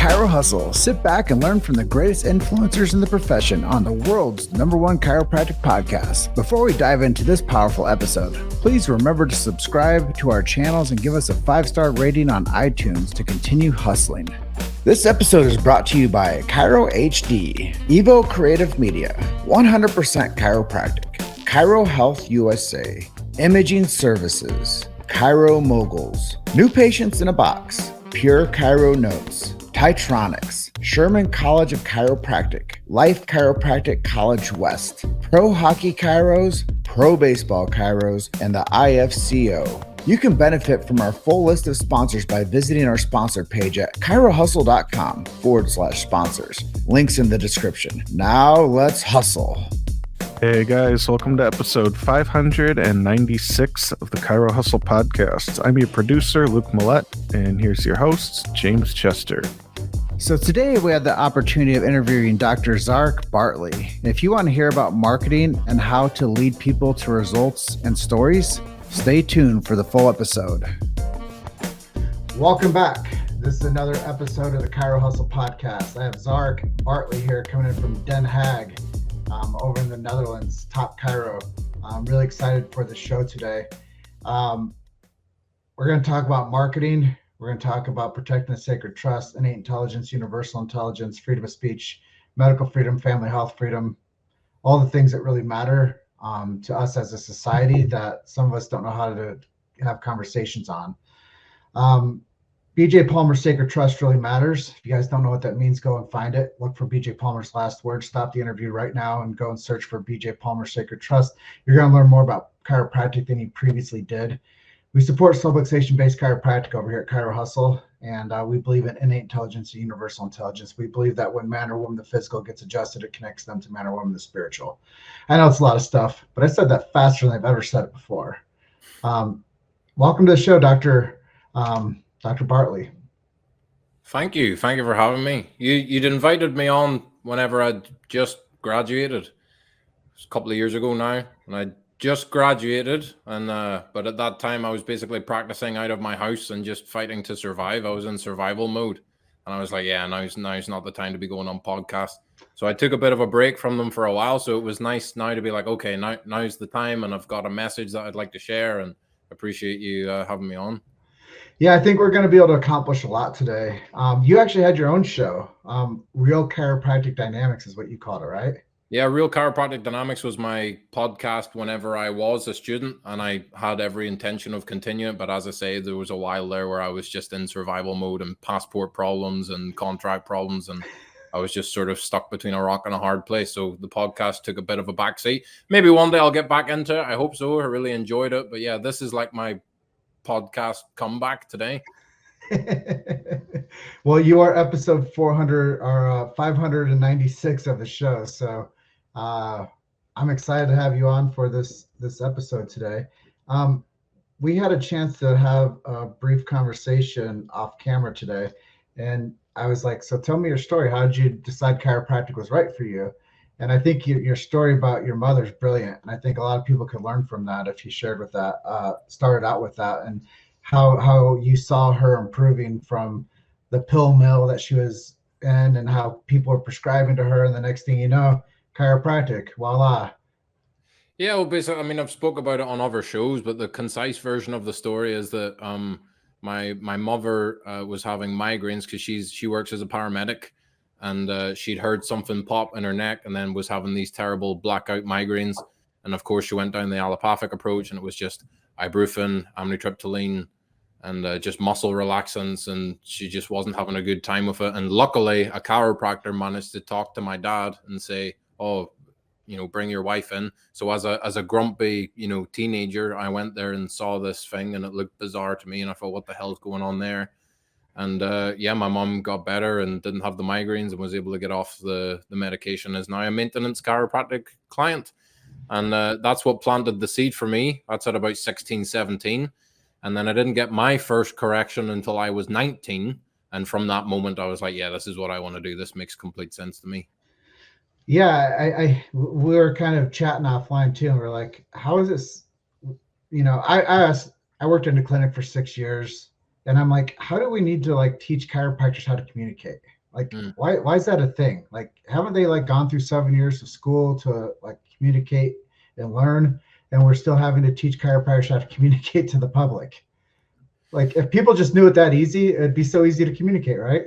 Chiro Hustle. Sit back and learn from the greatest influencers in the profession on the world's #1 chiropractic podcast. Before we dive into this powerful episode, please remember to subscribe to our channels and give us a 5-star rating on iTunes to continue hustling. This episode is brought to you by Chiro HD, Evo Creative Media, 100% Chiropractic, Chiro Health USA, Imaging Services, Chiro Moguls, New Patients in a Box, Pure Chiro Notes, Titronics, Sherman College of Chiropractic, Life Chiropractic College West, Pro Hockey Chiros, Pro Baseball Chiros, and the IFCO. You can benefit from our full list of sponsors by visiting our sponsor page at chirohustle.com/sponsors. Links in the description. Now let's hustle. Hey guys, welcome to episode 596 of the Chiro Hustle podcast. I'm your producer, Luke Millette, and here's your host, James Chester. So today we had the opportunity of interviewing Dr. Zarak Bartley. And if you want to hear about marketing and how to lead people to results and stories, stay tuned for the full episode. Welcome back. This is another episode of the Chiro Hustle podcast. I have Zarak Bartley here coming in from Den Haag. Over in the Netherlands, top Chiro. I'm really excited for the show today. We're going to talk about marketing. We're going to talk about protecting the sacred trust, innate intelligence, universal intelligence, freedom of speech, medical freedom, family health freedom, all the things that really matter to us as a society that some of us don't know how to have conversations on. BJ Palmer's Sacred Trust really matters. If you guys don't know what that means, go and find it. Look for BJ Palmer's last word. Stop the interview right now and go and search for BJ Palmer's Sacred Trust. You're going to learn more about chiropractic than you previously did. We support subluxation-based chiropractic over here at Chiro Hustle, and we believe in innate intelligence and universal intelligence. We believe that when man or woman, the physical, gets adjusted, it connects them to man or woman, the spiritual. I know it's a lot of stuff, but I said that faster than I've ever said it before. Welcome to the show, Dr. Bartley. Thank you for having me. You'd invited me on whenever I'd just graduated. It was a couple of years ago now, and I just graduated, and but at that time I was basically practicing out of my house and just fighting to survive. I was in survival mode, and I was like, yeah, now's not the time to be going on podcast. So I took a bit of a break from them for a while. So it was nice now to be like, okay, now's the time, and I've got a message that I'd like to share, and appreciate you having me on. Yeah, I think we're going to be able to accomplish a lot today. You actually had your own show. Real Chiropractic Dynamics is what you called it, right? Yeah, Real Chiropractic Dynamics was my podcast whenever I was a student, and I had every intention of continuing. But as I say, there was a while there where I was just in survival mode and passport problems and contract problems, and I was just sort of stuck between a rock and a hard place. So the podcast took a bit of a backseat. Maybe one day I'll get back into it. I hope so. I really enjoyed it. But yeah, this is like my podcast comeback today. Well, you are episode 400 or 596 of the show, so I'm excited to have you on for this episode today. We had a chance to have a brief conversation off camera today, and I was like, so tell me your story. How did you decide chiropractic was right for you? And I think your story about your mother is brilliant. And I think a lot of people could learn from that if you started out with that, and how you saw her improving from the pill mill that she was in and how people are prescribing to her. And the next thing you know, chiropractic, voila. Yeah, well, basically, I mean, I've spoke about it on other shows, but the concise version of the story is that my mother was having migraines because she works as a paramedic. And she'd heard something pop in her neck and then was having these terrible blackout migraines. And of course, she went down the allopathic approach, and it was just ibuprofen, amitriptyline, and just muscle relaxants. And she just wasn't having a good time with it. And luckily, a chiropractor managed to talk to my dad and say, oh, bring your wife in. So as a grumpy, teenager, I went there and saw this thing, and it looked bizarre to me. And I thought, what the hell's going on there? And my mom got better and didn't have the migraines and was able to get off the medication, is now a maintenance chiropractic client. And that's what planted the seed for me. That's at about 16, 17. And then I didn't get my first correction until I was 19. And from that moment, I was like, yeah, this is what I want to do. This makes complete sense to me. Yeah, we were kind of chatting offline too. And we're like, how is this? I worked in a clinic for 6 years. And I'm like, how do we need to like teach chiropractors how to communicate? Like, why is that a thing? Like, haven't they like gone through 7 years of school to like communicate and learn? And we're still having to teach chiropractors how to communicate to the public. Like, if people just knew it that easy, it'd be so easy to communicate, right?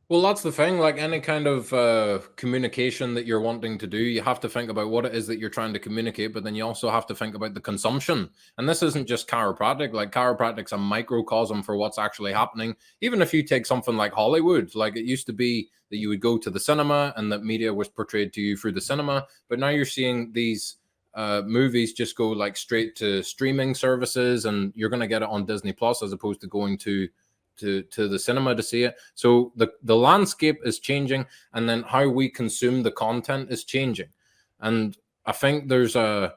Well, that's the thing. Like any kind of communication that you're wanting to do, you have to think about what it is that you're trying to communicate, but then you also have to think about the consumption. And this isn't just chiropractic. Like chiropractic's a microcosm for what's actually happening. Even if you take something like Hollywood, like it used to be that you would go to the cinema and that media was portrayed to you through the cinema, but now you're seeing these movies just go like straight to streaming services, and you're going to get it on Disney Plus as opposed to going to the cinema to see it. So the landscape is changing, and then how we consume the content is changing. And I think there's the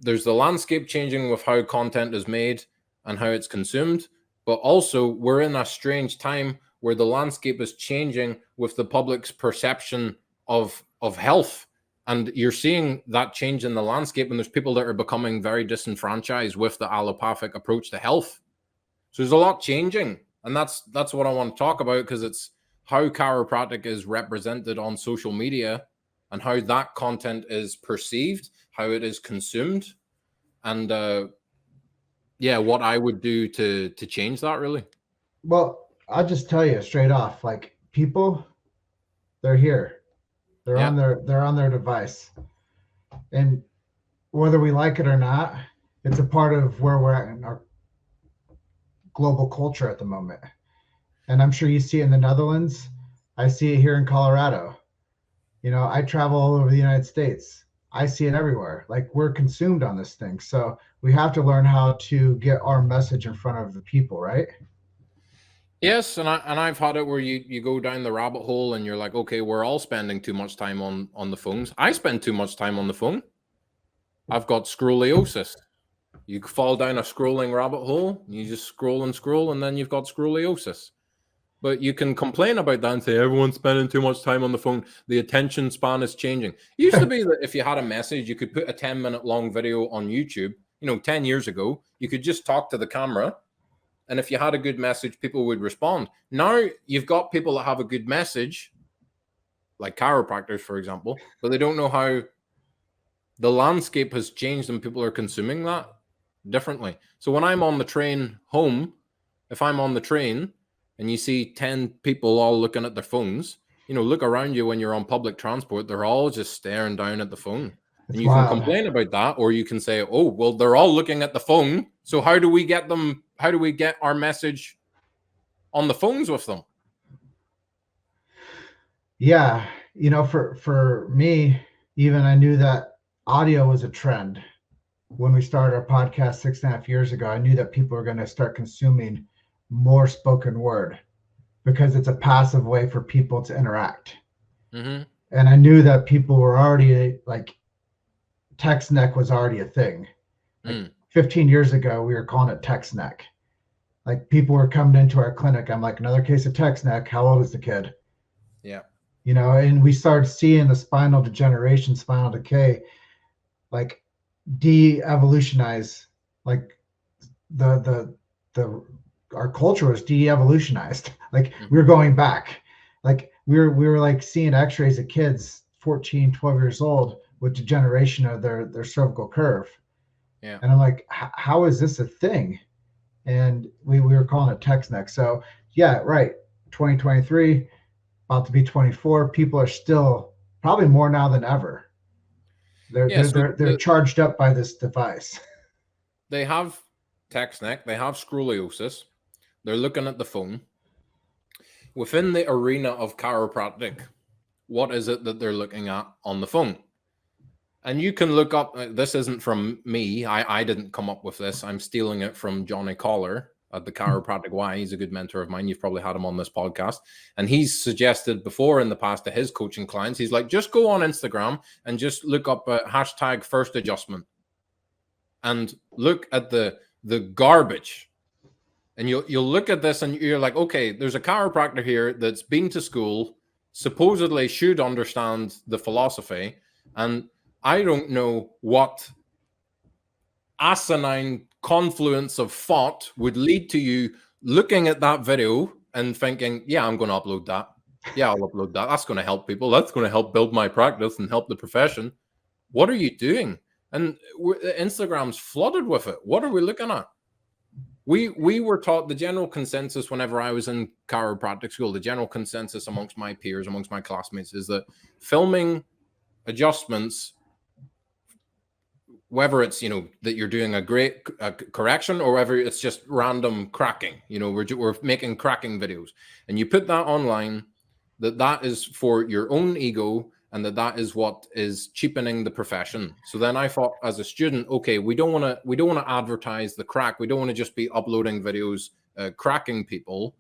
landscape changing with how content is made and how it's consumed, but also we're in a strange time where the landscape is changing with the public's perception of health. And you're seeing that change in the landscape, and there's people that are becoming very disenfranchised with the allopathic approach to health. So there's a lot changing, and that's what I want to talk about, because it's how chiropractic is represented on social media and how that content is perceived, how it is consumed, and what I would do to change that, really. Well, I'll just tell you straight off, like people, they're here. They're on their device. And whether we like it or not, it's a part of where we're at in our global culture at the moment. And I'm sure you see it in the Netherlands. I see it here in Colorado. You know, I travel all over the United States. I see it everywhere. Like we're consumed on this thing. So we have to learn how to get our message in front of the people, right? Yes, and I've had it where you go down the rabbit hole and you're like, okay, we're all spending too much time on the phones. I spend too much time on the phone. I've got scoliosis. You fall down a scrolling rabbit hole, you just scroll and scroll, and then you've got scoliosis. But you can complain about that and say everyone's spending too much time on the phone. The attention span is changing. It used to be that if you had a message, you could put a 10-minute long video on YouTube. 10 years ago, you could just talk to the camera, and if you had a good message, people would respond. Now you've got people that have a good message, like chiropractors, for example, but they don't know how the landscape has changed and people are consuming that differently. So when I'm on the train home, if I'm on the train and you see 10 people all looking at their phones, look around you when you're on public transport, they're all just staring down at the phone. And you can complain about that, or you can say, oh, well, they're all looking at the phone. So how do we get our message on the phones with them? Yeah. For me, even I knew that audio was a trend. When we started our podcast 6.5 years ago, I knew that people are going to start consuming more spoken word because it's a passive way for people to interact. Mm-hmm. And I knew that people were already like, text neck was already a thing. Like 15 years ago, we were calling it text neck. Like people were coming into our clinic. I'm like, another case of text neck. How old is the kid? Yeah. And we started seeing the spinal degeneration, spinal decay, like de-evolutionize, like our culture was de-evolutionized. Like we were going back. Like we were like seeing x-rays of kids 14, 12 years old with degeneration of their cervical curve. Yeah. And I'm like, how is this a thing? And we were calling it text neck. So yeah, right. 2023, about to be 24. People are still probably more now than ever. They're charged up by this device. They have text neck, they have scoliosis, they're looking at the phone. Within the arena of chiropractic, what is it that they're looking at on the phone? And you can look up, this isn't from me, I didn't come up with this, I'm stealing it from Johnny Collar at the Chiropractic Y. He's a good mentor of mine. You've probably had him on this podcast. And he's suggested before in the past to his coaching clients, he's like, just go on Instagram and just look up hashtag first adjustment and look at the garbage. And you'll look at this and you're like, okay, there's a chiropractor here that's been to school, supposedly should understand the philosophy. And I don't know what asinine confluence of thought would lead to you looking at that video and thinking, yeah, I'm going to upload that. Yeah, I'll upload that. That's going to help people. That's going to help build my practice and help the profession. What are you doing? And Instagram's flooded with it. What are we looking at? We were taught the general consensus whenever I was in chiropractic school, the general consensus amongst my peers, amongst my classmates, is that filming adjustments, whether it's, that you're doing a great correction or whether it's just random cracking, we're making cracking videos, and you put that online, that is for your own ego, and that is what is cheapening the profession. So then I thought, as a student, okay, we don't want to advertise the crack. We don't want to just be uploading videos cracking people,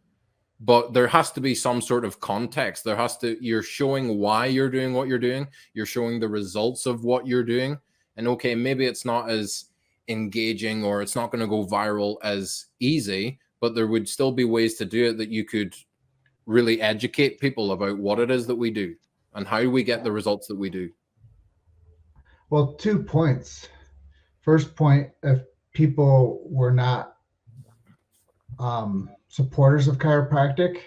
but there has to be some sort of context. You're showing why you're doing what you're doing. You're showing the results of what you're doing. And okay, maybe it's not as engaging or it's not going to go viral as easy, but there would still be ways to do it that you could really educate people about what it is that we do and how we get the results that we do. Well, 2 points. First point, if people were not supporters of chiropractic,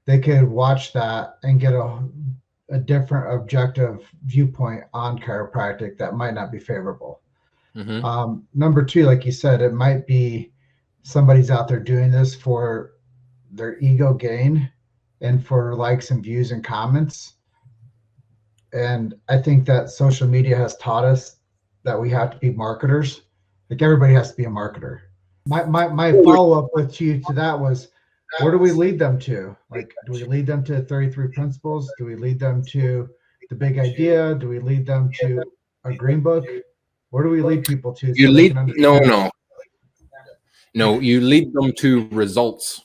they could watch that and get a different objective viewpoint on chiropractic that might not be favorable. Mm-hmm. Number 2, like you said, it might be somebody's out there doing this for their ego gain and for likes and views and comments. And I think that social media has taught us that we have to be marketers. Like, everybody has to be a marketer. My follow-up with you to that was, where do we lead them to? Like, do we lead them to 33 principles? Do we lead them to the big idea? Do we lead them to a green book? Where do we lead people to? You lead them to results.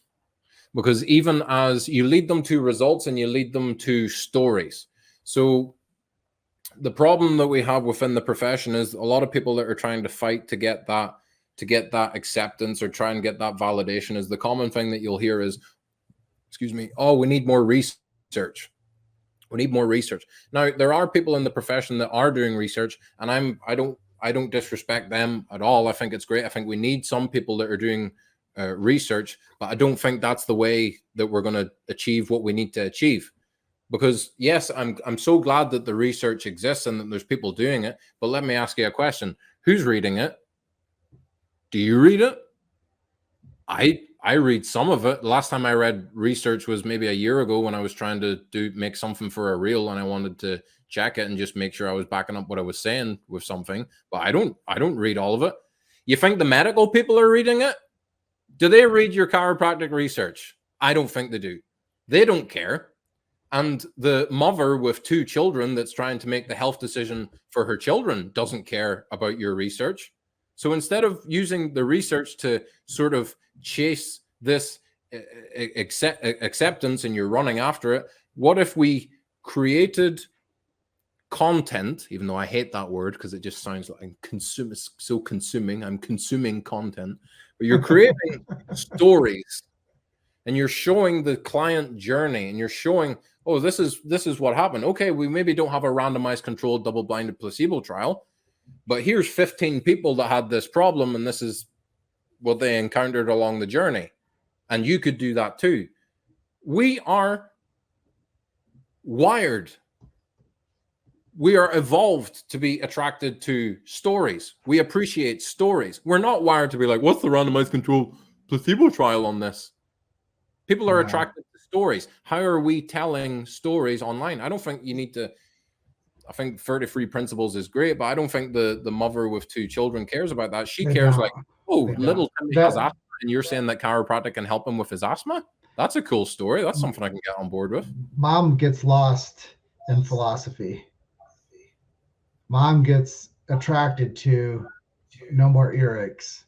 Because even as you lead them to results and you lead them to stories. So the problem that we have within the profession is a lot of people that are trying to fight to get that acceptance or try and get that validation. Is the common thing that you'll hear is, oh, we need more research. We need more research. Now, there are people in the profession that are doing research, and I don't disrespect them at all. I think it's great. I think we need some people that are doing research, but I don't think that's the way that we're going to achieve what we need to achieve. Because yes, I'm so glad that the research exists and that there's people doing it. But let me ask you a question: who's reading it? Do you read it? I read some of it. Last time I read research was maybe a year ago when I was trying to make something for a reel, and I wanted to check it and just make sure I was backing up what I was saying with something. But I don't read all of it. You think the medical people are reading it? Do they read your chiropractic research? I don't think they do. They don't care. And the mother with 2 children that's trying to make the health decision for her children doesn't care about your research. So instead of using the research to sort of chase this acceptance and you're running after it, what if we created content, even though I hate that word because it just sounds like I'm consuming content, but you're creating stories and you're showing the client journey and you're showing, oh, this is what happened. Okay, we maybe don't have a randomized controlled double-blinded placebo trial, but here's 15 people that had this problem and this is what they encountered along the journey. And you could do that too. We are wired. We are evolved to be attracted to stories. We appreciate stories. We're not wired to be like, what's the randomized controlled placebo trial on this? People are attracted to stories. How are we telling stories online? I don't think you need to. I think 33 principles is great, but I don't think the mother with 2 children cares about that. She cares like, oh, little Timmy has asthma, and you're saying that chiropractic can help him with his asthma? That's a cool story. That's something I can get on board with. Mom gets lost in philosophy. Mom gets attracted to no more earaches.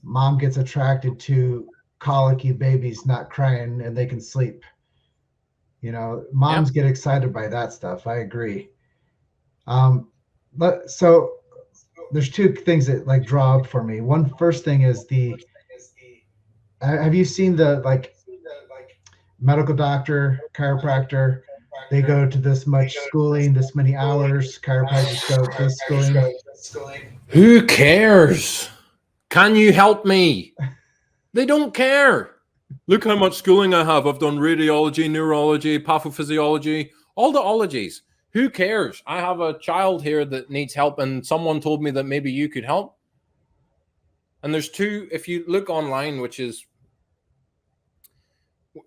Mom gets attracted to colicky babies not crying and they can sleep. Moms get excited by that stuff. I agree. But so there's 2 things that like draw up for me. First thing is have you seen the medical doctor, chiropractor? They go to this much schooling, this many hours. Chiropractors go to this schooling. Who cares? Can you help me? They don't care. Look how much schooling I have. I've done radiology, neurology, pathophysiology, all the ologies. Who cares? I have a child here that needs help, and someone told me that maybe you could help. And there's two, if you look online, which is,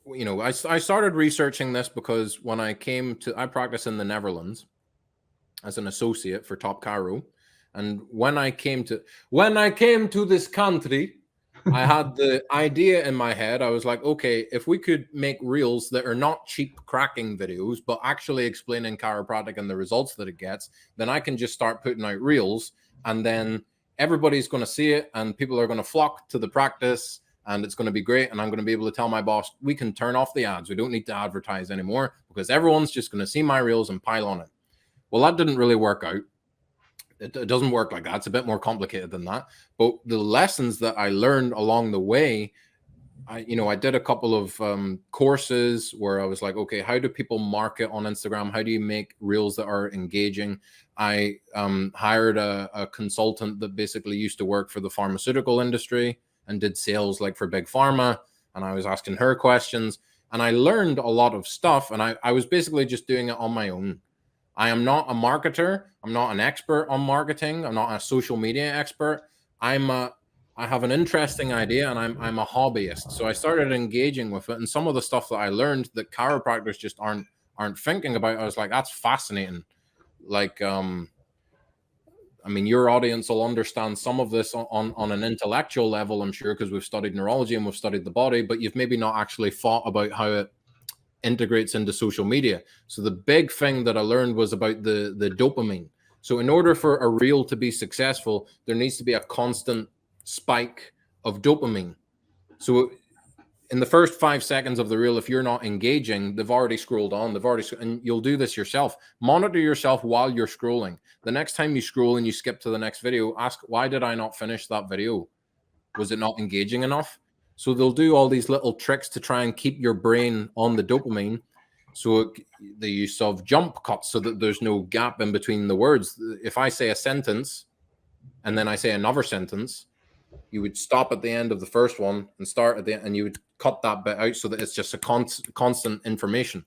you know, I started researching this because when I practice in the Netherlands as an associate for Top Chiro. And when I came to this country, I had the idea in my head. I was like, okay, if we could make reels that are not cheap cracking videos, but actually explaining chiropractic and the results that it gets, then I can just start putting out reels, and then everybody's going to see it, and people are going to flock to the practice, and it's going to be great. And I'm going to be able to tell my boss, we can turn off the ads. We don't need to advertise anymore because everyone's just going to see my reels and pile on it. Well, that didn't really work out. It doesn't work like that. It's a bit more complicated than that. But the lessons that I learned along the way, I did a couple of courses where I was like, okay, how do people market on Instagram? How do you make reels that are engaging? I hired a consultant that basically used to work for the pharmaceutical industry and did sales like for big pharma. And I was asking her questions, and I learned a lot of stuff. And I was basically just doing it on my own. I am not a marketer. I'm not an expert on marketing. I'm not a social media expert. I have an interesting idea, and I'm a hobbyist. So I started engaging with it, and some of the stuff that I learned that chiropractors just aren't thinking about, I was like, that's fascinating. Like, I mean, your audience will understand some of this on an intellectual level, I'm sure, because we've studied neurology and we've studied the body, but you've maybe not actually thought about how it integrates into social media. So the big thing that I learned was about the dopamine. So in order for a reel to be successful, there needs to be a constant spike of dopamine. So in the first 5 seconds of the reel, if you're not engaging, they've already scrolled on. And you'll do this yourself. Monitor yourself while you're scrolling. The next time you scroll and you skip to the next video, ask, why did I not finish that video? Was it not engaging enough? So they'll do all these little tricks to try and keep your brain on the dopamine. So the use of jump cuts so that there's no gap in between the words. If I say a sentence and then I say another sentence, you would stop at the end of the first one and start at the end, and you would cut that bit out so that it's just a constant information.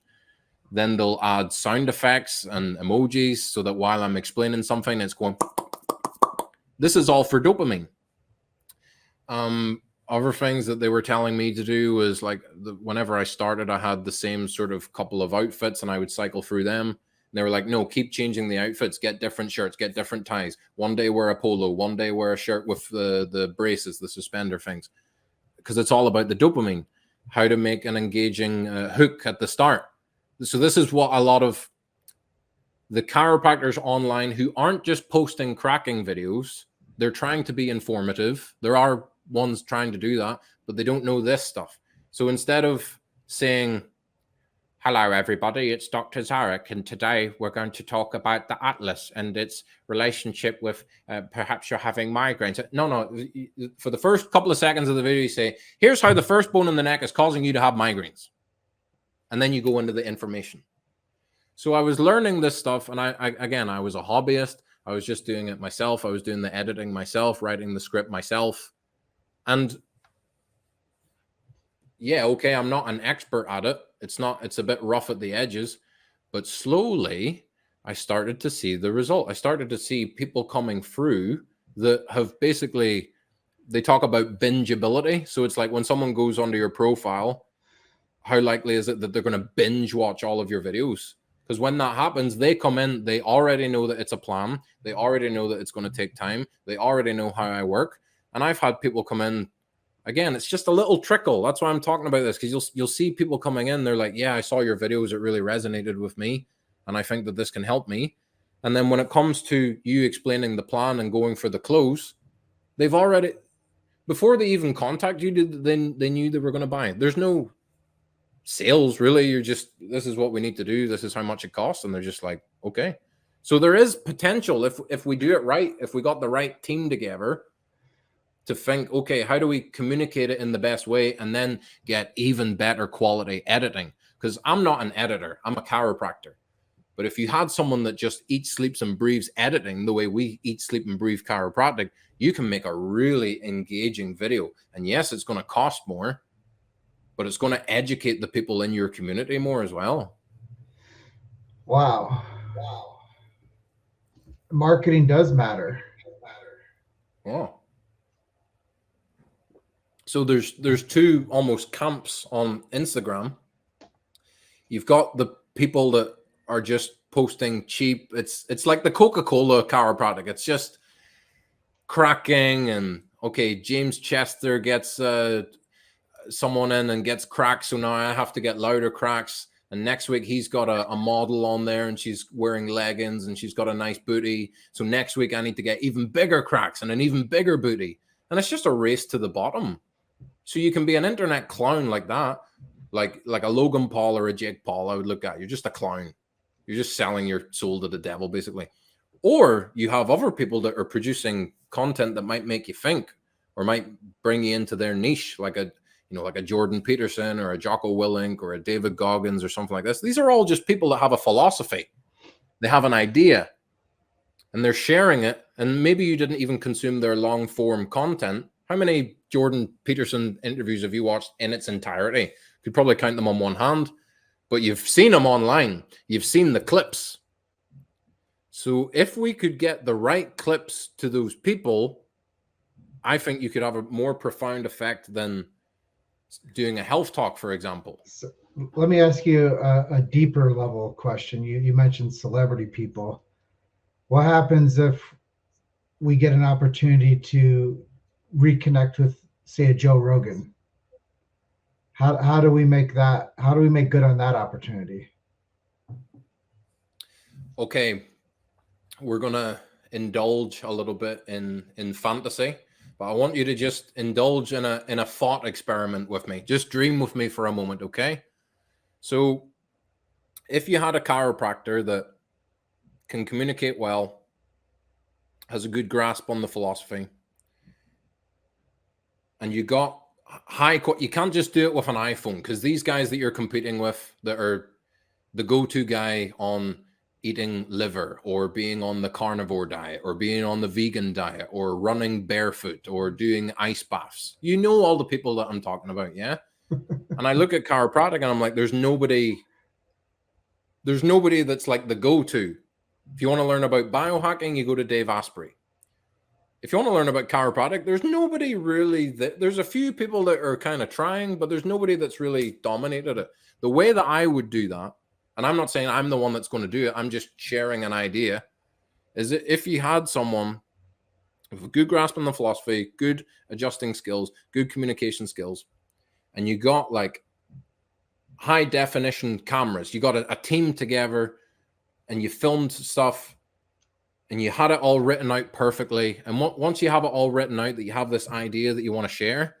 Then they'll add sound effects and emojis so that while I'm explaining something, it's going. This is all for dopamine. Other things that they were telling me to do was like whenever I started, I had the same sort of couple of outfits and I would cycle through them. And they were like, no, keep changing the outfits, get different shirts, get different ties. One day wear a polo, one day wear a shirt with the braces, the suspender things, because it's all about the dopamine, how to make an engaging hook at the start. So this is what a lot of the chiropractors online who aren't just posting cracking videos, they're trying to be informative. There are ones trying to do that, but they don't know this stuff. So instead of saying, hello, everybody, it's Dr. Zarak, and today we're going to talk about the atlas and its relationship with perhaps you're having migraines. No. For the first couple of seconds of the video, you say, here's how the first bone in the neck is causing you to have migraines. And then you go into the information. So I was learning this stuff, and I was a hobbyist. I was just doing it myself. I was doing the editing myself, writing the script myself. And yeah, okay, I'm not an expert at it. It's a bit rough at the edges, but slowly I started to see the result. I started to see people coming through that have basically, they talk about bingeability. So it's like when someone goes onto your profile, how likely is it that they're going to binge watch all of your videos? Because when that happens, they come in, they already know that it's a plan. They already know that it's going to take time. They already know how I work. And I've had people come in, again, it's just a little trickle. That's why I'm talking about this, because you'll see people coming in. They're like, yeah, I saw your videos. It really resonated with me. And I think that this can help me. And then when it comes to you explaining the plan and going for the close, they've already, before they even contact you, they knew they were going to buy. There's no sales, really. You're just, this is what we need to do. This is how much it costs. And they're just like, okay. So there is potential if we do it right, if we got the right team together, to think, okay, how do we communicate it in the best way and then get even better quality editing? Because I'm not an editor, I'm a chiropractor. But if you had someone that just eats, sleeps, and breathes editing the way we eat, sleep, and breathe chiropractic, you can make a really engaging video. And yes, it's going to cost more, but it's going to educate the people in your community more as well. Wow. Marketing does matter. Yeah. So there's two almost camps on Instagram. You've got the people that are just posting cheap. It's like the Coca-Cola chiropractic. It's just cracking, and okay, James Chester gets someone in and gets cracks, so now I have to get louder cracks. And next week he's got a model on there and she's wearing leggings and she's got a nice booty. So next week I need to get even bigger cracks and an even bigger booty. And it's just a race to the bottom. So you can be an internet clown like that, like a Logan Paul or a Jake Paul. I would look at, you're just a clown. You're just selling your soul to the devil, basically. Or you have other people that are producing content that might make you think or might bring you into their niche, like a Jordan Peterson or a Jocko Willink or a David Goggins or something like this. These are all just people that have a philosophy. They have an idea and they're sharing it. And maybe you didn't even consume their long form content. How many Jordan Peterson interviews have you watched in its entirety? You could probably count them on one hand, but you've seen them online. You've seen the clips. So if we could get the right clips to those people, I think you could have a more profound effect than doing a health talk, for example. So let me ask you a deeper level question. You mentioned celebrity people. What happens if we get an opportunity to reconnect with, say, a Joe Rogan? How do we make that? How do we make good on that opportunity? Okay, we're gonna indulge a little bit in fantasy, but I want you to just indulge in a thought experiment with me. Just dream with me for a moment, okay? So if you had a chiropractor that can communicate well, has a good grasp on the philosophy, and you got you can't just do it with an iPhone, because these guys that you're competing with that are the go-to guy on eating liver or being on the carnivore diet or being on the vegan diet or running barefoot or doing ice baths. You know all the people that I'm talking about, yeah? And I look at chiropractic and I'm like, there's nobody that's like the go-to. If you want to learn about biohacking, you go to Dave Asprey. If you want to learn about chiropractic, there's nobody really there's a few people that are kind of trying, but there's nobody that's really dominated it. The way that I would do that, and I'm not saying I'm the one that's going to do it, I'm just sharing an idea, is that if you had someone with a good grasp on the philosophy, good adjusting skills, good communication skills, and you got like high definition cameras, you got a team together and you filmed stuff and you had it all written out perfectly. And once you have it all written out, that you have this idea that you want to share,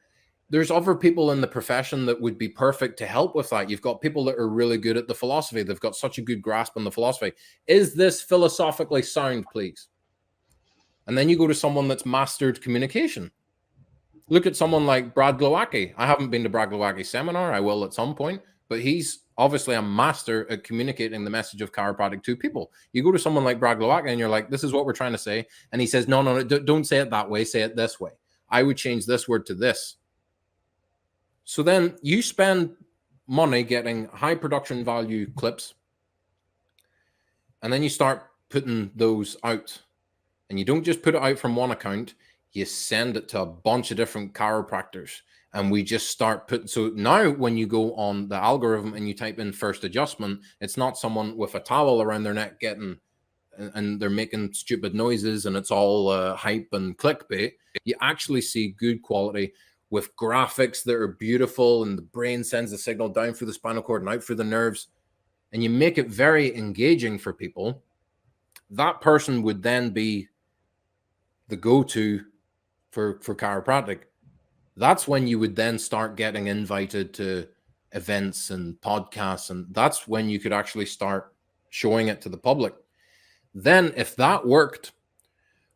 there's other people in the profession that would be perfect to help with that. You've got people that are really good at the philosophy. They've got such a good grasp on the philosophy. Is this philosophically sound, please? And then you go to someone that's mastered communication. Look at someone like Brad Glowacki. I haven't been to Brad Glowacki's seminar. I will at some point, but he's obviously a master at communicating the message of chiropractic to people. You go to someone like Brad Glowacki and you're like, this is what we're trying to say. And he says, no, don't say it that way. Say it this way. I would change this word to this. So then you spend money getting high production value clips, and then you start putting those out. And you don't just put it out from one account, you send it to a bunch of different chiropractors. And we just start putting, so now when you go on the algorithm and you type in first adjustment, it's not someone with a towel around their neck and they're making stupid noises and it's all hype and clickbait. You actually see good quality with graphics that are beautiful, and the brain sends the signal down through the spinal cord and out through the nerves, and you make it very engaging for people. That person would then be the go-to for chiropractic. That's when you would then start getting invited to events and podcasts, and that's when you could actually start showing it to the public. Then if that worked,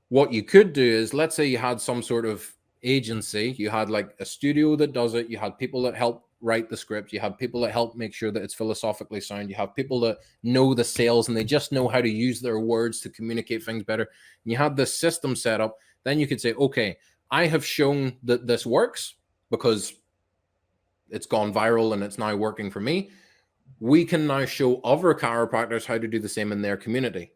what you could do is, let's say you had some sort of agency, you had like a studio that does it, you had people that help write the script. You have people that help make sure that it's philosophically sound. You have people that know the sales and they just know how to use their words to communicate things better. And you have this system set up. Then you could say, okay, I have shown that this works because it's gone viral and it's now working for me. We can now show other chiropractors how to do the same in their community.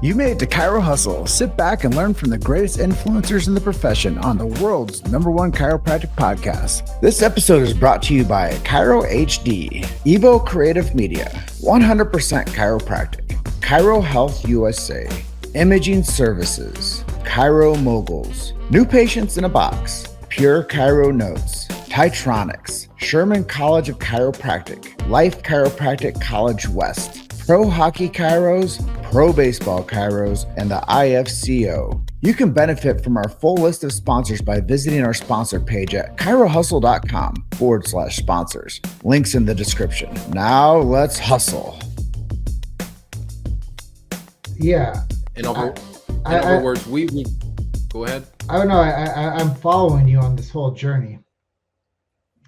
You made it to Chiro Hustle. Sit back and learn from the greatest influencers in the profession on the world's #1 chiropractic podcast. This episode is brought to you by Chiro HD, Evo Creative Media, 100% Chiropractic, Chiro Health USA, Imaging Services, Chiro Moguls, New Patients in a Box, Pure Chiro Notes, Titronics, Sherman College of Chiropractic, Life Chiropractic College West, Pro Hockey Chiros, Pro Baseball Chiros, and the IFCO. You can benefit from our full list of sponsors by visiting our sponsor page at chirohustle.com/sponsors. Links in the description. Now let's hustle. Yeah. In other words, we go ahead. I don't know. I'm following you on this whole journey.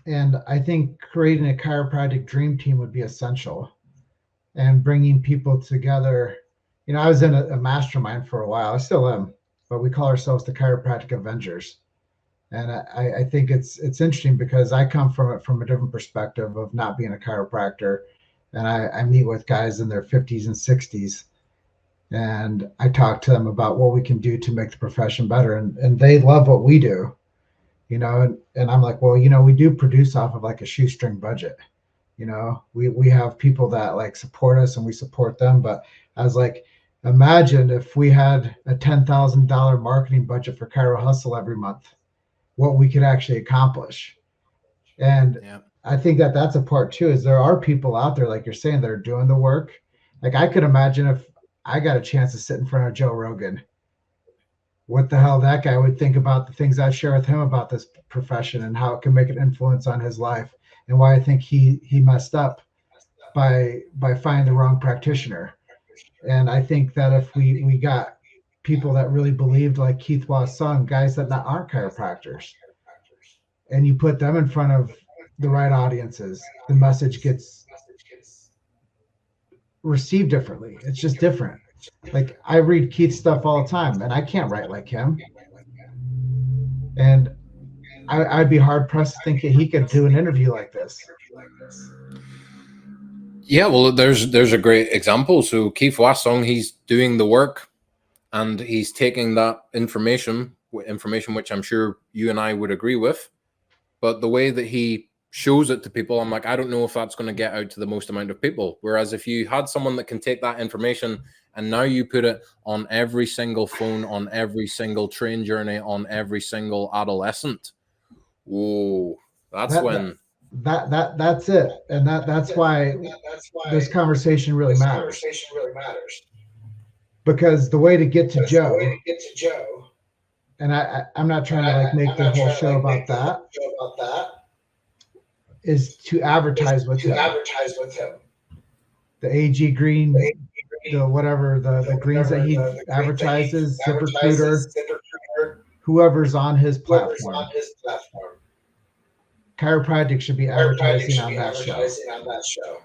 And I think creating a chiropractic dream team would be essential, and bringing people together. You know, I was in a mastermind for a while. I still am, but we call ourselves the Chiropractic Avengers. And I think it's interesting because I come from it from a different perspective of not being a chiropractor. And I meet with guys in their 50s and 60s. And I talk to them about what we can do to make the profession better. And they love what we do, you know, and I'm like, well, you know, we do produce off of like a shoestring budget. You know, we have people that like support us and we support them. But I was like, imagine if we had a $10,000 marketing budget for Chiro Hustle every month, what we could actually accomplish. And yeah. I think that's a part too, is there are people out there, like you're saying, that are doing the work. Like I could imagine if I got a chance to sit in front of Joe Rogan, what the hell that guy would think about the things I share with him about this profession and how it can make an influence on his life, and why I think he messed up by finding the wrong practitioner. And I think that if we got people that really believed, like Keith Wasson, guys that aren't chiropractors, and you put them in front of the right audiences, the message gets received differently. It's just different. Like I read Keith's stuff all the time, and I can't write like him. And I'd be hard pressed to think that he could do an interview like this. Yeah, well, there's a great example. So Keith Wasson, he's doing the work, and he's taking that information which I'm sure you and I would agree with, but the way that he shows it to people, I'm like, I don't know if that's going to get out to the most amount of people. Whereas if you had someone that can take that information and now you put it on every single phone, on every single train journey, on every single adolescent, whoa, that's it. And that's why this conversation really matters. Because the way to get to Joe, and I'm not trying to like make the whole show about that, is to advertise with him. The AG green, the whatever, the greens that he advertises, ZipRecruiter, whoever's on his platform. Chiropractic should be advertising on that show.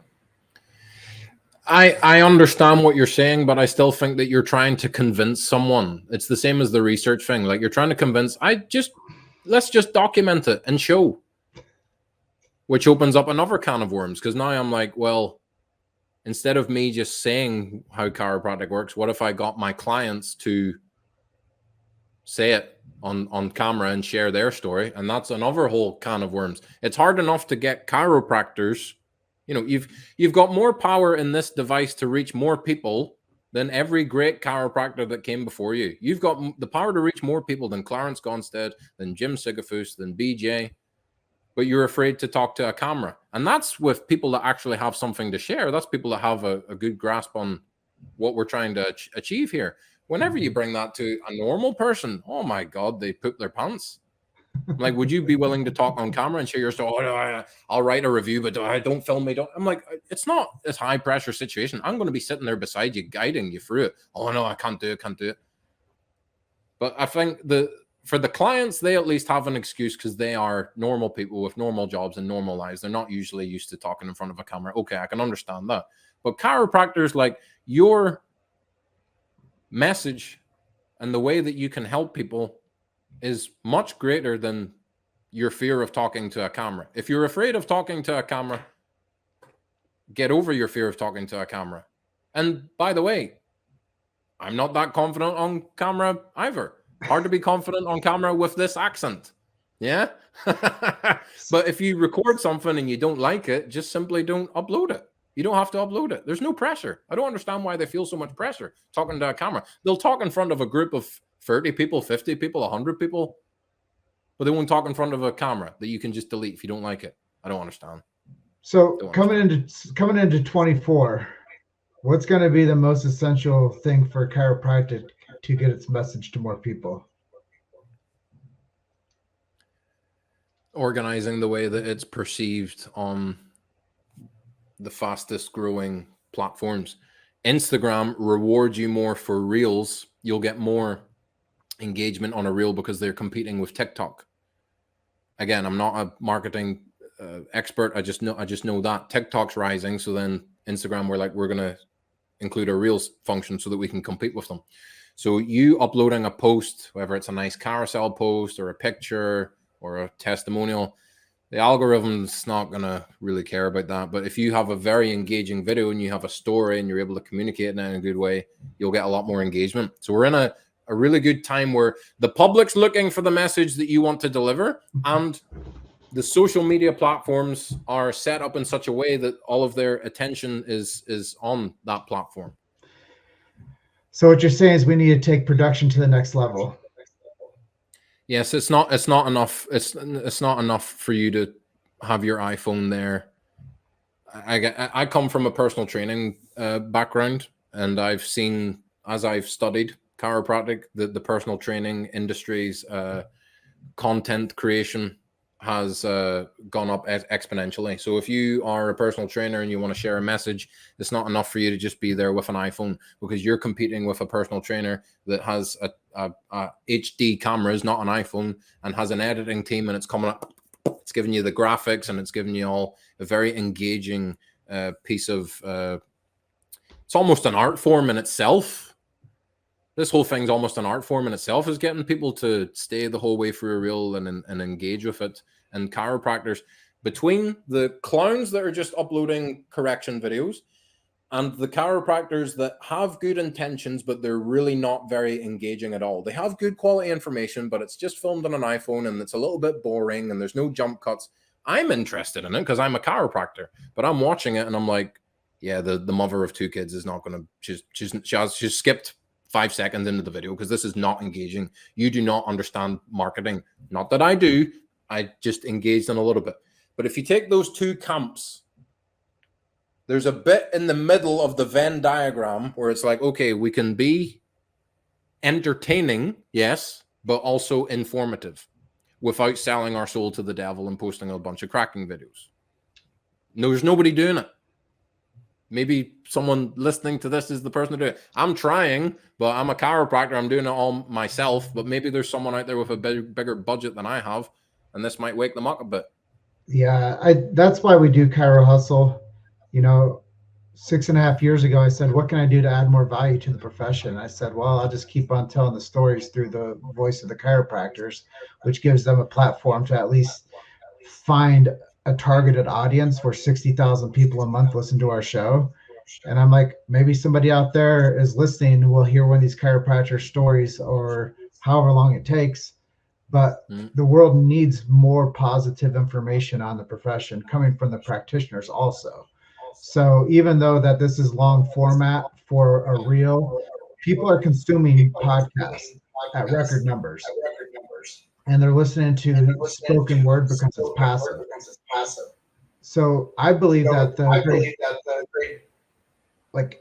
I understand what you're saying, but I still think that you're trying to convince someone. It's the same as the research thing. Like you're trying to convince, let's just document it and show. Which opens up another can of worms, because now I'm like, well, instead of me just saying how chiropractic works, what if I got my clients to say it on camera and share their story? And that's another whole can of worms. It's hard enough to get chiropractors. You know, you've got more power in this device to reach more people than every great chiropractor that came before you. You've got the power to reach more people than Clarence Gonstead, than Jim Sigafus, than BJ. But you're afraid to talk to a camera. And that's with people that actually have something to share. That's people that have a good grasp on what we're trying to achieve here. Whenever you bring that to a normal person, oh my God, they poop their pants. Like, would you be willing to talk on camera and share your story? Oh, I'll write a review, but don't film me. I'm like, it's not this high pressure situation. I'm going to be sitting there beside you, guiding you through it. Oh no, I can't do it. But I think for the clients, they at least have an excuse because they are normal people with normal jobs and normal lives. They're not usually used to talking in front of a camera. Okay, I can understand that. But chiropractors, like, your message and the way that you can help people is much greater than your fear of talking to a camera. If you're afraid of talking to a camera, get over your fear of talking to a camera. And by the way, I'm not that confident on camera either. Hard to be confident on camera with this accent. Yeah. But if you record something and you don't like it, just simply don't upload it. You don't have to upload it. There's no pressure. I don't understand why they feel so much pressure talking to a camera. They'll talk in front of a group of 30 people, 50 people, 100 people, but they won't talk in front of a camera that you can just delete if you don't like it. I don't understand. So coming into 24, what's going to be the most essential thing for chiropractic to get its message to more people? Organizing the way that it's perceived on the fastest growing platforms. Instagram rewards you more for reels. You'll get more engagement on a reel because they're competing with TikTok. Again, I'm not a marketing expert. I just know that TikTok's rising. So then Instagram, we're going to include a reels function so that we can compete with them. So you uploading a post, whether it's a nice carousel post or a picture or a testimonial, the algorithm's not going to really care about that. But if you have a very engaging video and you have a story and you're able to communicate in a good way, you'll get a lot more engagement. So we're in a really good time where the public's looking for the message that you want to deliver, and the social media platforms are set up in such a way that all of their attention is on that platform. So what you're saying is we need to take production to the next level. Yes, it's not enough. It's not enough for you to have your iPhone there. I come from a personal training background, and I've seen, as I've studied chiropractic, the personal training industry's content creation has gone up exponentially. So if you are a personal trainer and you want to share a message, it's not enough for you to just be there with an iPhone, because you're competing with a personal trainer that has a HD cameras, not an iPhone, and has an editing team, and it's coming up, it's giving you the graphics, and it's giving you all a very engaging piece of it's almost an art form in itself. This whole thing's almost an art form in itself, is getting people to stay the whole way through a reel and engage with it. And chiropractors, between the clowns that are just uploading correction videos and the chiropractors that have good intentions, but they're really not very engaging at all. They have good quality information, but it's just filmed on an iPhone and it's a little bit boring and there's no jump cuts. I'm interested in it because I'm a chiropractor, but I'm watching it and I'm like, yeah, the mother of two kids is not going to, she's skipped 5 seconds into the video because this is not engaging. You do not understand marketing. Not that I do. I just engaged in a little bit. But if you take those two camps, there's a bit in the middle of the Venn diagram where it's like, okay, we can be entertaining, yes, but also informative without selling our soul to the devil and posting a bunch of cracking videos. No, there's nobody doing it. Maybe someone listening to this is the person to do it. I'm trying, but I'm a chiropractor. I'm doing it all myself. But maybe there's someone out there with a bigger budget than I have, and this might wake them up a bit. Yeah, that's why we do Chiro Hustle. 6.5 years ago, I said, what can I do to add more value to the profession? I said, well, I'll just keep on telling the stories through the voice of the chiropractors, which gives them a platform to at least find a targeted audience where 60,000 people a month listen to our show. And I'm like, maybe somebody out there is listening who will hear one of these chiropractor stories, or however long it takes. But the world needs more positive information on the profession coming from the practitioners also. So even though that this is long format for a reel, people are consuming podcasts at record numbers. And they're listening to spoken word because it's passive. So I believe that the great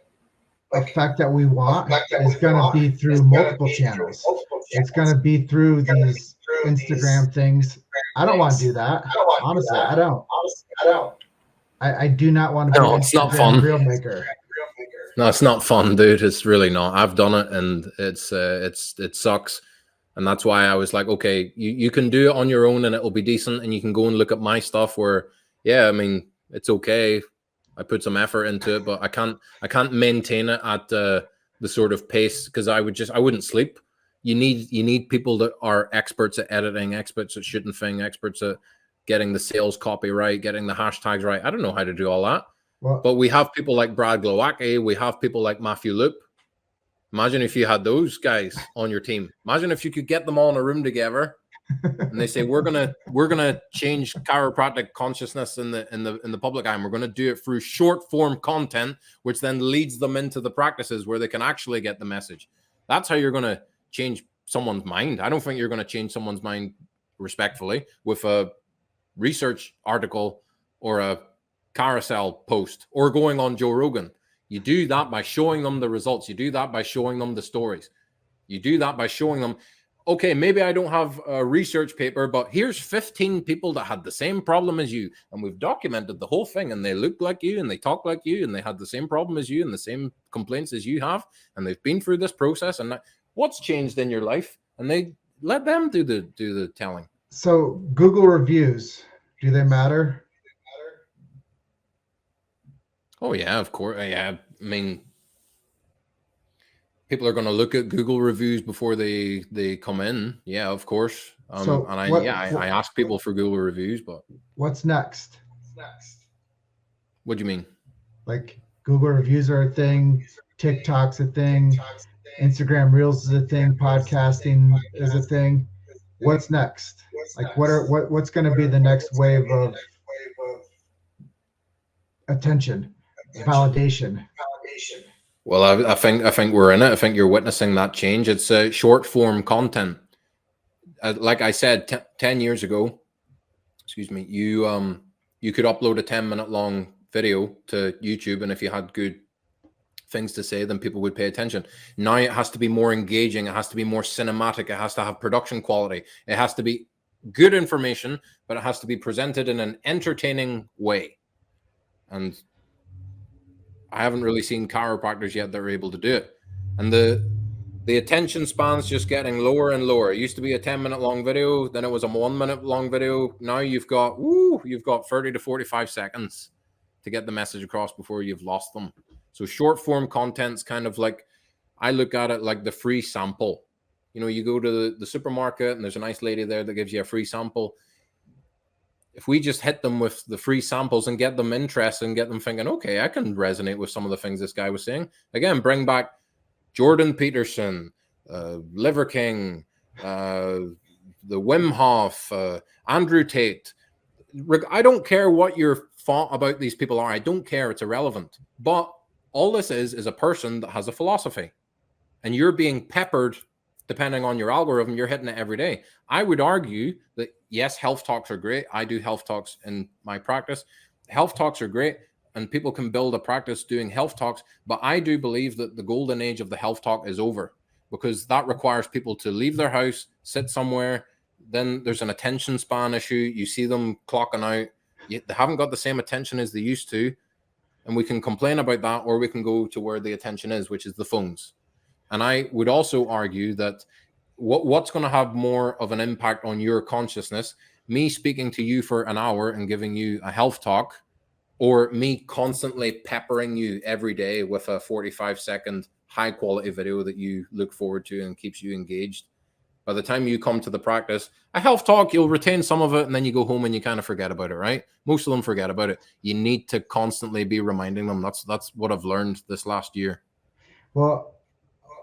effect that we want is going to be through multiple channels. It's going to be through these Instagram things. I don't want to do that. Honestly, I don't. I do not want to be it's not fun. Reel maker. No, it's not fun, dude. It's really not. I've done it, and it sucks. And that's why I was like, okay, you can do it on your own and it'll be decent. And you can go and look at my stuff where, yeah, I mean, it's okay. I put some effort into it, but I can't maintain it at the sort of pace, because I wouldn't sleep. You need people that are experts at editing, experts at shooting things, experts at getting the sales copy right, getting the hashtags right. I don't know how to do all that. Well, but we have people like Brad Glowacki. We have people like Matthew Loop. Imagine if you had those guys on your team. Imagine if you could get them all in a room together and they say, we're gonna change chiropractic consciousness in the public eye, and we're gonna do it through short form content, which then leads them into the practices where they can actually get the message. That's how you're gonna change someone's mind. I don't think you're gonna change someone's mind respectfully with a research article or a carousel post or going on Joe Rogan. You do that by showing them the results. You do that by showing them the stories. You do that by showing them, okay, maybe I don't have a research paper, but here's 15 people that had the same problem as you. And we've documented the whole thing, and they look like you and they talk like you and they had the same problem as you and the same complaints as you have. And they've been through this process. And what's changed in your life? And they let them do the telling. So Google reviews, do they matter? Oh yeah, of course. Yeah, I mean, people are going to look at Google reviews before they come in. Yeah, of course. So and I ask people for Google reviews, but what's next? What do you mean? Like Google reviews are a thing, TikTok's a thing, Instagram Reels is a thing, podcasting is a thing. What's next? Like what's going to be the next wave of attention, validation? Well, I think we're in it. I think you're witnessing that change. It's short form content. Like I said, 10 years ago, excuse me, you could upload a 10-minute long video to YouTube, and if you had good things to say, then people would pay attention. Now it has to be more engaging. It has to be more cinematic. It has to have production quality. It has to be good information, but it has to be presented in an entertaining way. And I haven't really seen chiropractors yet that are able to do it. And the attention span's just getting lower and lower. It used to be a 10-minute long video, then it was a 1-minute long video. Now you've got 30 to 45 seconds to get the message across before you've lost them. So short form content's kind of like, I look at it like the free sample. You know, you go to the supermarket and there's a nice lady there that gives you a free sample. If we just hit them with the free samples and get them interested and get them thinking, okay, I can resonate with some of the things this guy was saying. Again, bring back Jordan Peterson, Liver King, the Wim Hof, Andrew Tate. I don't care what your thought about these people are. I don't care. It's irrelevant. But all this is a person that has a philosophy. And you're being peppered, depending on your algorithm, you're hitting it every day. I would argue that, yes, health talks are great. I do health talks in my practice. Health talks are great, and people can build a practice doing health talks. But I do believe that the golden age of the health talk is over, because that requires people to leave their house, sit somewhere. Then there's an attention span issue. You see them clocking out. They haven't got the same attention as they used to. And we can complain about that, or we can go to where the attention is, which is the phones. And I would also argue that what's going to have more of an impact on your consciousness, me speaking to you for an hour and giving you a health talk, or me constantly peppering you every day with a 45-second high-quality video that you look forward to and keeps you engaged. By the time you come to the practice, a health talk, you'll retain some of it, and then you go home and you kind of forget about it, right? Most of them forget about it. You need to constantly be reminding them. That's what I've learned this last year. Well,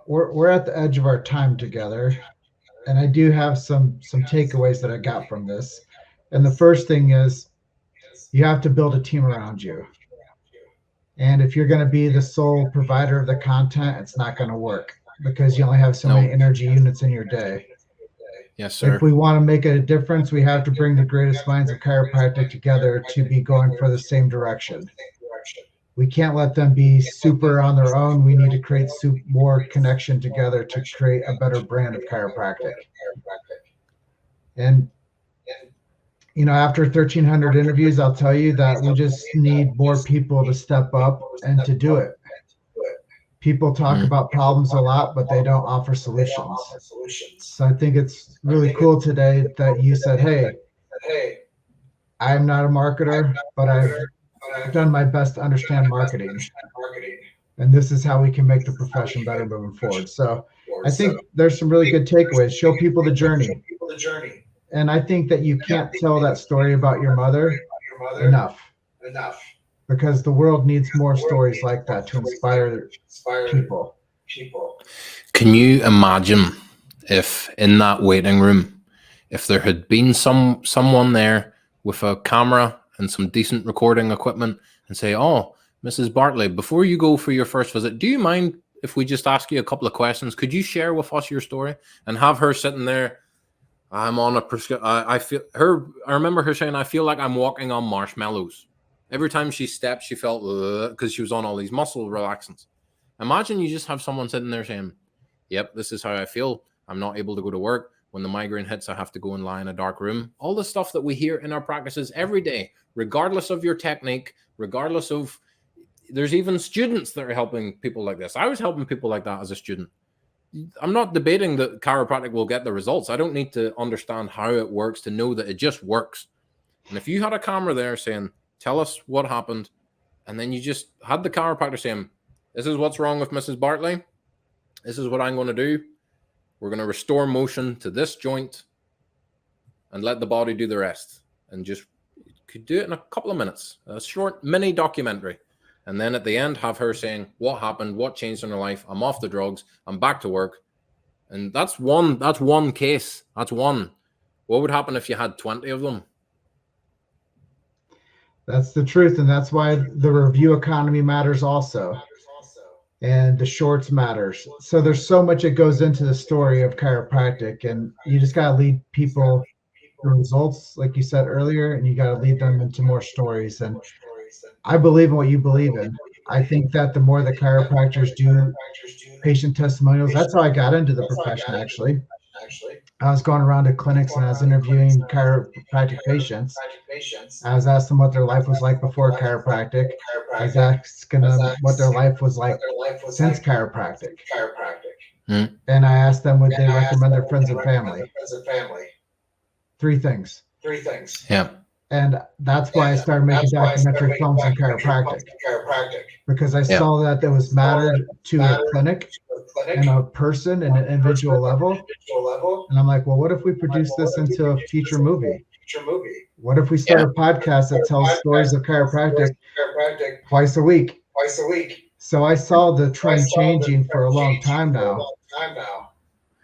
we're at the edge of our time together, and I do have some takeaways that I got from this. And the first thing is, you have to build a team around you. And if you're going to be the sole provider of the content, it's not going to work, because you only have so many energy units in your day. Yes, sir. If we want to make a difference, we have to bring the greatest minds of chiropractic together to be going for the same direction. We can't let them be super on their own. We need to create more connection together to create a better brand of chiropractic. And, you know, after 1,300 interviews, I'll tell you that we just need more people to step up and to do it. People talk about problems a lot, but they don't offer solutions. So I think it's really cool today that you said, hey, I'm not a marketer, but I've done my best to understand marketing. And this is how we can make the profession better moving forward. So I think there's some really good takeaways. Show people the journey. And I think that you can't tell that story about your mother enough, because the world needs more stories like that to inspire people. Can you imagine if in that waiting room, if there had been someone there with a camera and some decent recording equipment and say, oh, Mrs. Bartley, before you go for your first visit, do you mind if we just ask you a couple of questions? Could you share with us your story? And have her sitting there. I'm on a prescription. I remember her saying, I feel like I'm walking on marshmallows. Every time she stepped, she felt, because she was on all these muscle relaxants. Imagine you just have someone sitting there saying, yep, this is how I feel. I'm not able to go to work. When the migraine hits, I have to go and lie in a dark room. All the stuff that we hear in our practices every day, regardless of your technique, regardless of, there's even students that are helping people like this. I was helping people like that as a student. I'm not debating that chiropractic will get the results. I don't need to understand how it works to know that it just works. And if you had a camera there saying, tell us what happened, and then you just had the chiropractor saying, this is what's wrong with Mrs. Bartley. This is what I'm going to do. We're going to restore motion to this joint and let the body do the rest. And just could do it in a couple of minutes, a short mini documentary. And then at the end, have her saying what happened, what changed in her life. I'm off the drugs. I'm back to work. And that's one case. That's one. What would happen if you had 20 of them? That's the truth. And that's why the review economy matters also. And the shorts matters. So there's so much that goes into the story of chiropractic, and you just got to lead people to results, like you said earlier, and you got to lead them into more stories. And I believe in what you believe in. I think that the more the chiropractors do patient testimonials, that's how I got into the profession, actually. I was going around to clinics and I was interviewing chiropractic patients. I was asking them what their life was like before chiropractic. I was asking them what their life was like since chiropractic. And I asked them, would they recommend their friends and family? 3 things. Yeah. And that's why I started making documentary films on chiropractic, because I saw that there was mattered to a clinic and a person and an individual level. And I'm like, well, what if we produce this into a feature movie? What if we start a podcast that tells stories of chiropractic twice a week? So I saw the trend changing for a long time now.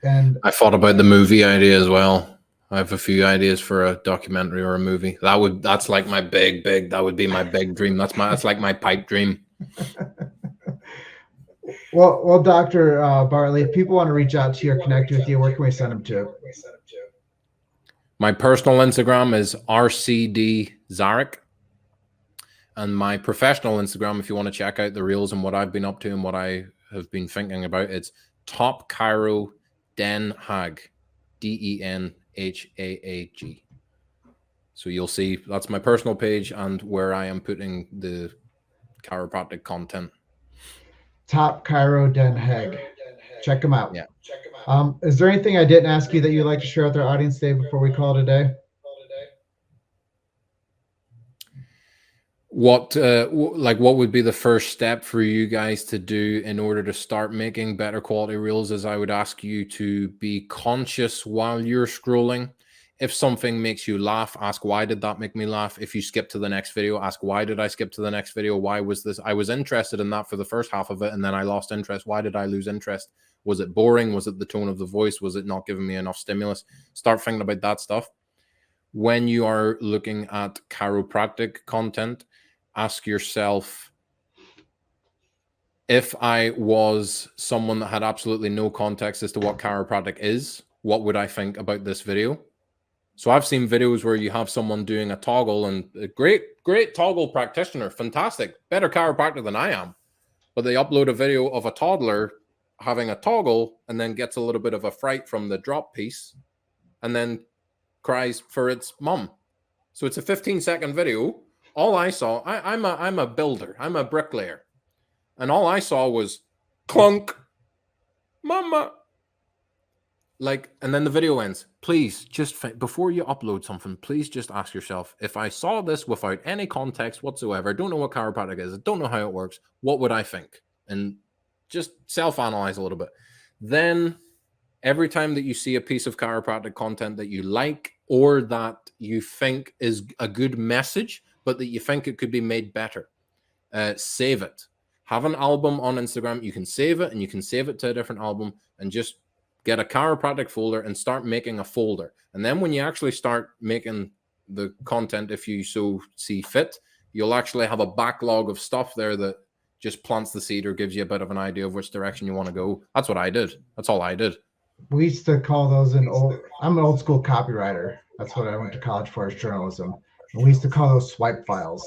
And I thought about the movie idea as well. I have a few ideas for a documentary or a movie. That's like my that would be my big dream. That's like my pipe dream. Well, Dr. Bartley, if people want to reach out to you or connect with you, where can we send them to? My personal Instagram is RCD Zarak. And my professional Instagram, if you want to check out the reels and what I've been up to and what I have been thinking about, it's Top Chiro Den Haag, DENHAAG. So you'll see that's my personal page and where I am putting the chiropractic content. Top Chiro Den Haag. Check them out. Yeah. Is there anything I didn't ask you that you'd like to share with our audience today before we call it a day? What would be the first step for you guys to do in order to start making better quality reels? Is I would ask you to be conscious while you're scrolling. If something makes you laugh, ask, why did that make me laugh? If you skip to the next video, ask, why did I skip to the next video? Why was this? I was interested in that for the first half of it, and then I lost interest. Why did I lose interest? Was it boring? Was it the tone of the voice? Was it not giving me enough stimulus? Start thinking about that stuff. When you are looking at chiropractic content, ask yourself, if I was someone that had absolutely no context as to what chiropractic is, what would I think about this video? So I've seen videos where you have someone doing a toggle, and a great toggle practitioner, fantastic, better chiropractor than I am. But they upload a video of a toddler having a toggle and then gets a little bit of a fright from the drop piece and then cries for its mum. So it's a 15-second video. All I saw, I'm a builder, I'm a bricklayer. And all I saw was Clunk. Mama. Like, and then the video ends. Please just, before you upload something, please just ask yourself, if I saw this without any context whatsoever, don't know what chiropractic is, don't know how it works, what would I think? And just self-analyze a little bit. Then every time that you see a piece of chiropractic content that you like or that you think is a good message, but that you think it could be made better, save it. Have an album on Instagram. You can save it, and you can save it to a different album, and just get a chiropractic folder and start making a folder. And then when you actually start making the content, if you so see fit, you'll actually have a backlog of stuff there that just plants the seed or gives you a bit of an idea of which direction you want to go. That's what I did. That's all I did. We used to call those I'm an old school copywriter. That's what I went to college for, is journalism. And we used to call those swipe files.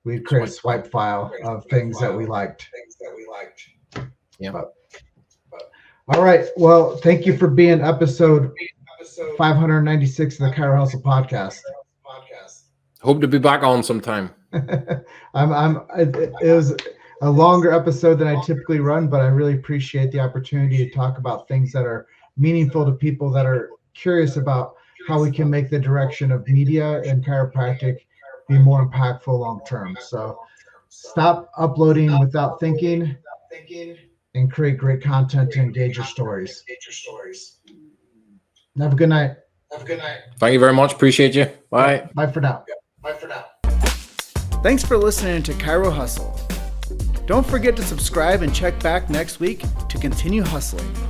We'd create a swipe file of things that we liked. Yeah. All right. Well, thank you for being episode 596 of the Chiro Hustle podcast. Hope to be back on sometime. It was a longer episode than I typically run, but I really appreciate the opportunity to talk about things that are meaningful to people that are curious about how we can make the direction of media and chiropractic be more impactful long term. So stop uploading without thinking and create great content to engage your stories. Have a good night. Thank you very much. Appreciate you. Bye. Bye for now. Thanks for listening to Chiro Hustle. Don't forget to subscribe and check back next week to continue hustling.